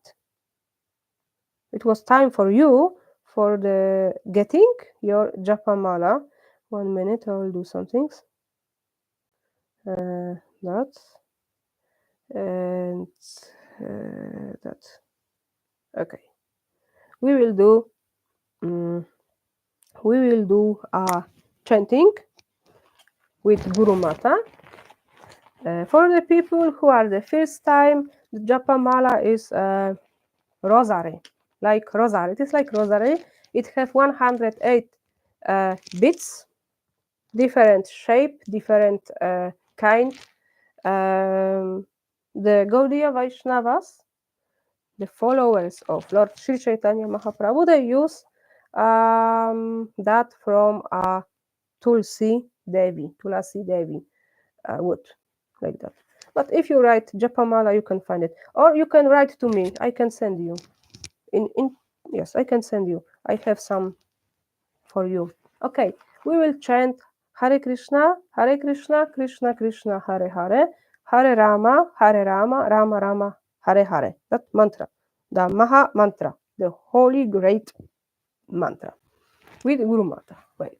It was time for you for the getting your Japamala. 1 minute, I will do some things. That and that. Okay, we will do chanting with Guru Mata. For the people who are the first time, the Japamala is rosary, like rosary. It is like rosary. It has 108 bits, different shape, different kind. The Gaudiya Vaishnavas, the followers of Lord Sri Chaitanya Mahaprabhu, they use that from Tulsi Devi wood, like that. But if you write Japamala, you can find it, or you can write to me. I can send you. Yes, I can send you. I have some for you. Okay, we will chant Hare Krishna, Krishna Krishna, Hare Hare, Hare Rama, Rama Rama, Hare Hare. That mantra, the Maha mantra, the holy great mantra with Guru Mata. Wait.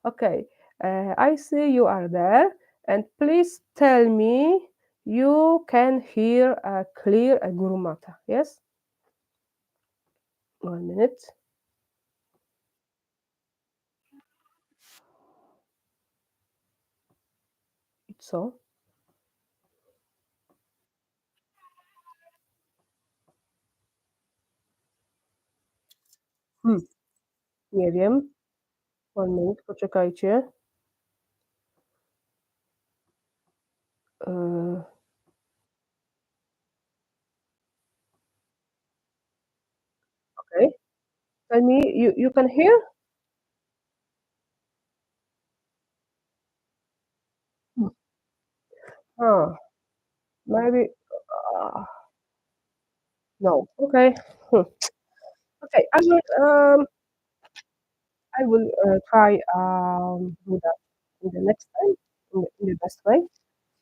Okay. I see you are there, and please tell me you can hear a clear Guru Mata. Yes. 1 minute. It's so. Hmm. Nie wiem. 1 minute. Poczekajcie. Uh, okay. Tell me you can hear. Hmm. Ah, maybe. Uh, no. Okay. Hmm. Okay. I will try do that in the next time in the best way.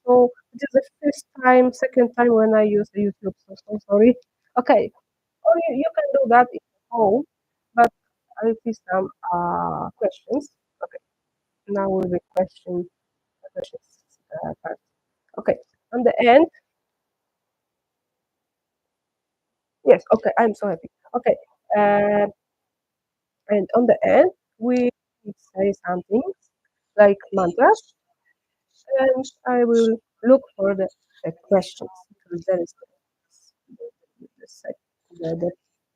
So it is the first time, second time when I use the YouTube. So sorry. Okay. Or you can do that at home, but I will see some questions. Okay. Now will be questions part. Okay. On the end, yes. Okay. I'm so happy. Okay. Uh, and on the end, we say something like mantras, and I will look for the questions because there is the, sec- the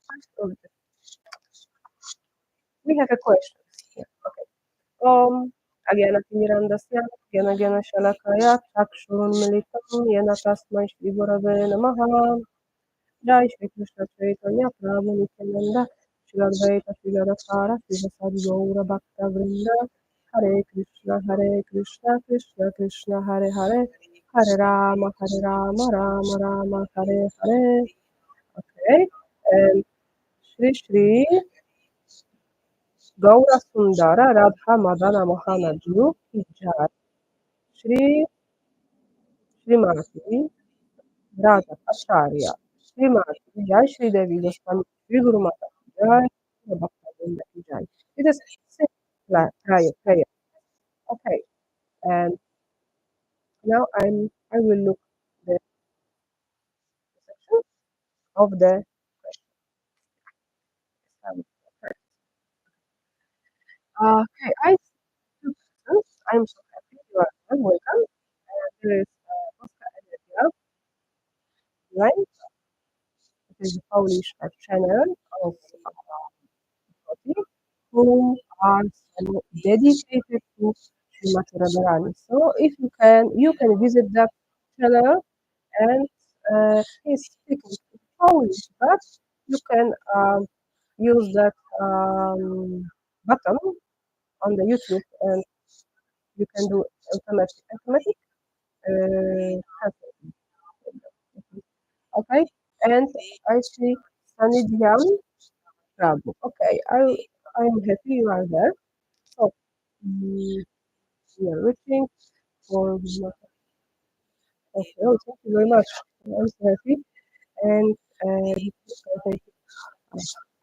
part of the, we have a question. Yeah, okay. अज्ञानतिमिरन्दस्य ज्ञानज्ञानशलाकया चक्षुरुन्मिलितं येन तस्मै श्रीगुरवे नमः जय श्रीकृष्ण चैतन्य प्रभु नित्यानन्द श्री अद्वैत श्री गदाधर श्रीवासादि गौरभक्तवृन्द हरे Krishna Krishna Krishna Hare Hare Hare Ram Ram Hare Hare okay and Shri Gaura Sundara Radha Madana Mohana Guru ki Jai Shri Srimati Radha Acharya Srimati Jai Shri Devi Goswami Shri Guru Mata ki Jai Shri Bhakta Vrinda ki Jai. It is simple prayer. Okay, and now I will look the section of the question. Okay, I see two persons. I'm so happy you are here. Welcome. There is Oscar Edebia, right? It is a Polish channel of Brahmacharini who are so dedicated to Srimad Radharani. So if you can visit that channel and he's speaking Polish, but you can use that button on the YouTube and you can do automatic translation. Okay, and I see Sanidhyam Prabhu. Okay, I'm happy you are there. So we are waiting for okay, oh, thank you very much. I'm so happy. And okay,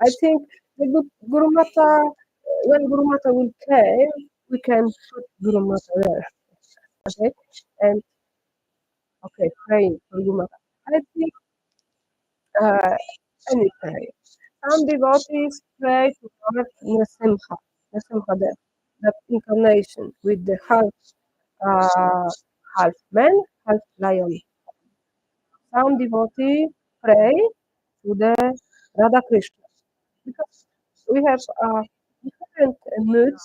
I think the Guru Mata, when Guru Mata will play, we can put Guru Mata there. Okay, and okay, praying for Guru Mata. I think uh, any prayer. Some devotees pray to Lord Nrsimha, that incarnation with the uh, half man, half lion. Some devotees pray to the Radha Krishna because we have different moods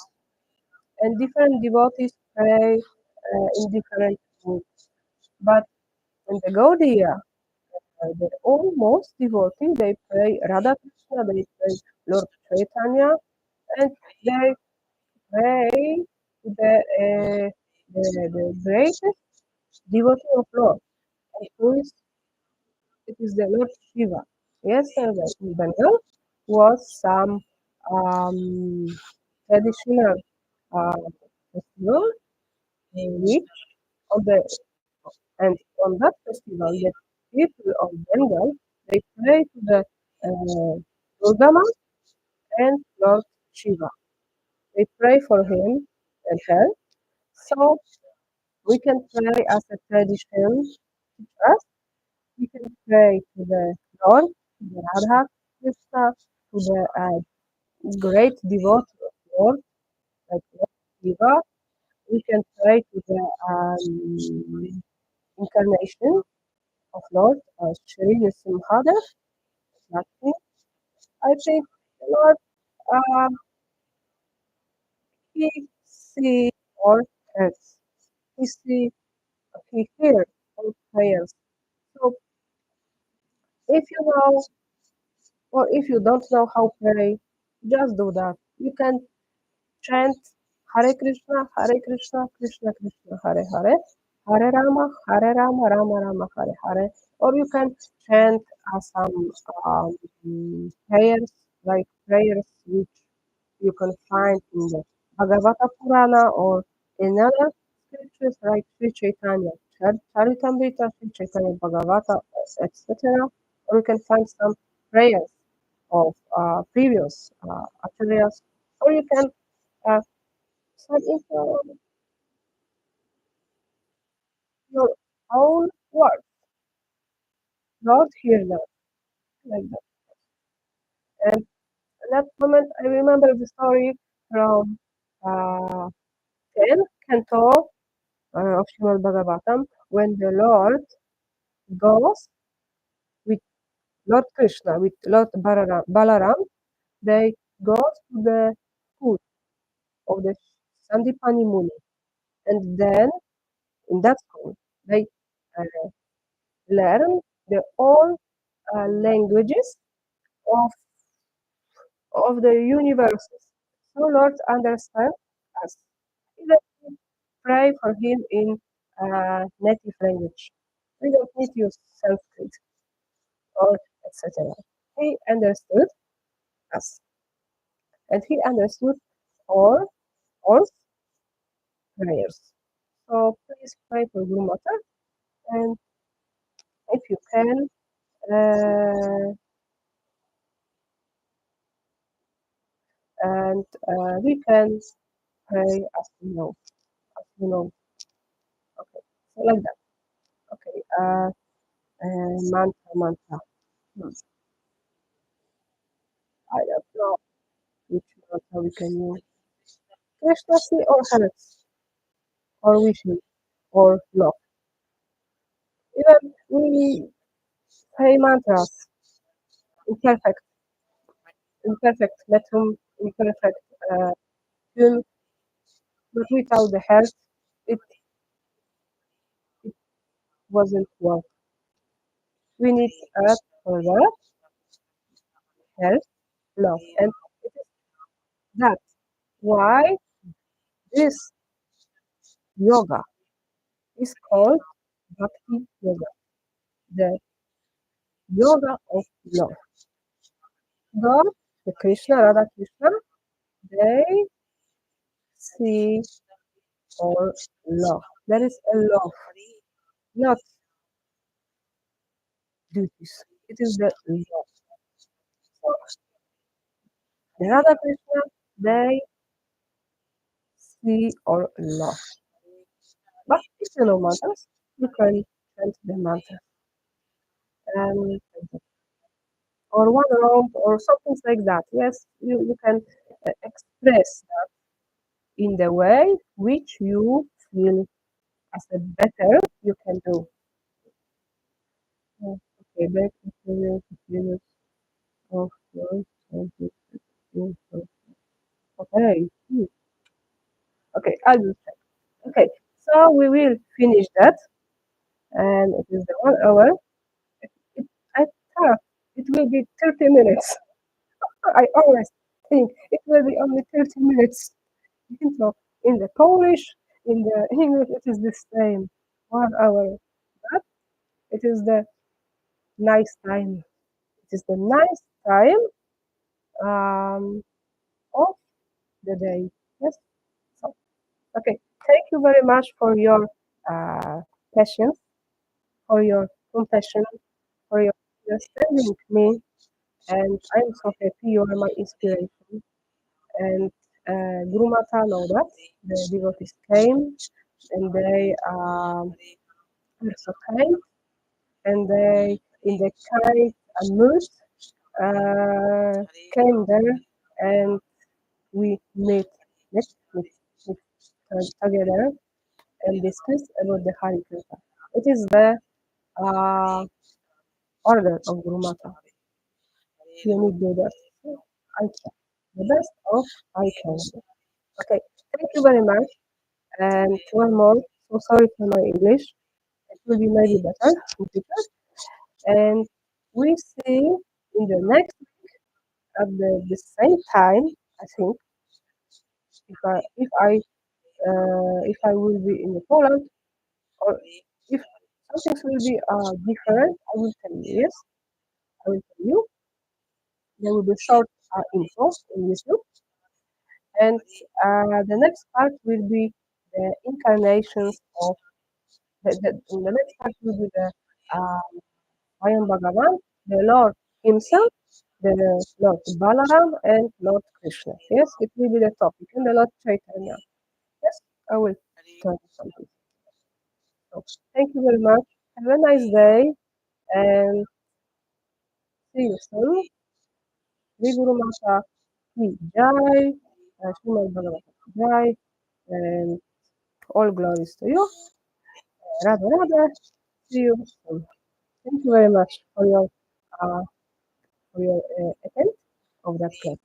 and different devotees pray in different moods. But in the Gaudiya, the almost devotee, they pray Radha Krishna, they pray Lord Chaitanya, and they pray the, the greatest devotee of Lord, and who is it is the Lord Shiva. Yesterday in Bengal was some um, traditional uh, festival in which on the and on that festival the people of Bengal they pray to the Durga Ma and Lord Shiva. We pray for him and her. So we can pray as a tradition teaches. We can pray to the Lord, to the Radha Krishna, to the great devotee of Lord, like Lord Shiva. We can pray to the incarnation of Lord Shri Simhadev. Lakshmi. I think the Lord uh, he see all hearts. He see he hears all prayers. So if you know or if you don't know how to pray, just do that. You can chant Hare Krishna, Krishna Krishna, Hare Hare, Hare Rama, Rama Rama, Hare Hare. Or you can chant some prayers, like prayers which you can find in the Bhagavata Purana or in other scriptures like Sri Chaitanya Charitamrita, Sri Chaitanya Bhagavata, etc. Or you can find some prayers of previous acharyas, or you can uh, set into your own words. Lord, hear them, like that. And at that moment, I remember the story from uh, 10 canto of Srimad Bhagavatam when the Lord goes with Lord Krishna, with Lord Balaram, they go to the foot of the Sandipani Muni. And then in that school, they uh, learn the all languages of, of the universes. So Lord understand us. Even we pray for him in native language. We don't need to use Sanskrit or etc. He understood us, and he understood all prayers. So please pray for Guru Mata, and if you can, and we can pray as you know, as you know. Okay, so like that. Okay, mantra. Hmm. I don't know which mantra we can use. Krishnasi or hearts or wishes or love. Even we say mantras imperfect, imperfect metrum, imperfect tune, but without the heart, it, it wasn't work. We need earth for the health, love, and it is that why this yoga is called Bhakti Yoga, the yoga of love. God, the Krishna, Radha Krishna, they see or love. There is a love, not duties. It is the love. So the Radha Krishna, they see or love. But if you know mantras, you can chant the mantra and or one round or something like that. Yes, you can express that in the way which you feel as a better you can do. Okay, back to the of your okay. Okay, I'll do that. Okay, so we will finish that, and it is the 1 hour. It, I thought it will be 30 minutes. I always think it will be only 30 minutes. So in the Polish, in the English, it is the same 1 hour. But it is the nice time. It is the nice time of the day. Yes. So okay. Thank you very much for your patience, for your compassion, for your understanding me. and I'm so happy you are my inspiration. And Guru Mata know that the devotees came and they were so kind and they in the kind mood came there and we met together and discuss about the Hari Kriya. It is the uh, order of Guru Mata. You need to do that. So I try the best of I can. Okay, thank you very much. And one more, so sorry for my English. It will be maybe better in future. And we see in the next at the same time. I think if I will be in the Poland or if something will be different, I will tell you. Yes, I will tell you. There will be short info in YouTube, and the next part will be the incarnations of the next part will be the Srimad Bhagavatam, the Lord Himself, the Lord Balaram, and Lord Krishna. Yes, it will be the topic, and the Lord Chaitanya. Yes, I will tell you something. So, thank you very much. Have a nice day, and see you soon. Jai Guru Mata ki Jai, Srimad Bhagavatam ki Jai, and all glories to you. Radha Radha. See you soon. Thank you very much for your attend of that class.